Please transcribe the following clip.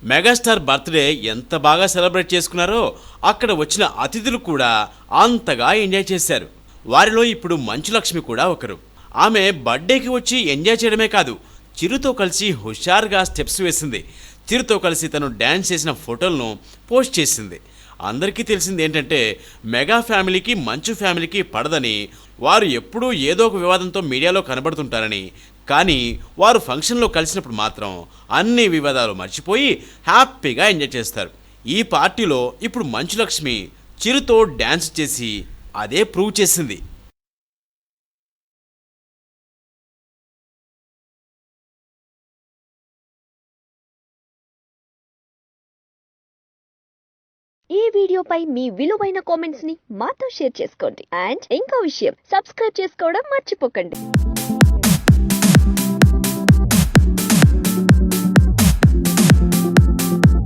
Megastar birthday ఎంత బాగా celebrate చేసుకున్నారో అక్కడ వచ్చిన అతిథులు కూడా అంతగా ఎంజాయ్ చేశారు. వారిలో ఇప్పుడు మంచు లక్ష్మి కూడా ఒకరు. ఆమె బర్త్డేకి వచ్చి ఎంజాయ్ చేయడమే కాదు, చిరుతో కలిసి హుషారుగా స్టెప్స్ వేసింది. చిరుతో కలిసి తను డ్యాన్స్ చేసిన ఫోటోలను పోస్ట్ చేసింది. అందరికీ తెలిసింది ఏంటంటే మెగా ఫ్యామిలీకి మంచు ఫ్యామిలీకి పడదని, వారు ఎప్పుడూ ఏదో ఒక వివాదంతో మీడియాలో కనబడుతుంటారని. కానీ వారు ఫంక్షన్లో కలిసినప్పుడు మాత్రం అన్ని వివాదాలు మర్చిపోయి హ్యాపీగా ఎంజాయ్ చేస్తారు. ఈ పార్టీలో ఇప్పుడు మంచు లక్ష్మి చిరుతో డ్యాన్స్ చేసి అదే ప్రూవ్ చేసింది. ఈ వీడియోపై మీ విలువైన కామెంట్స్ ని మాతో షేర్ చేసుకోండి. అండ్ ఇంకో విషయం, సబ్స్క్రైబ్ చేసుకోవడం మర్చిపోకండి.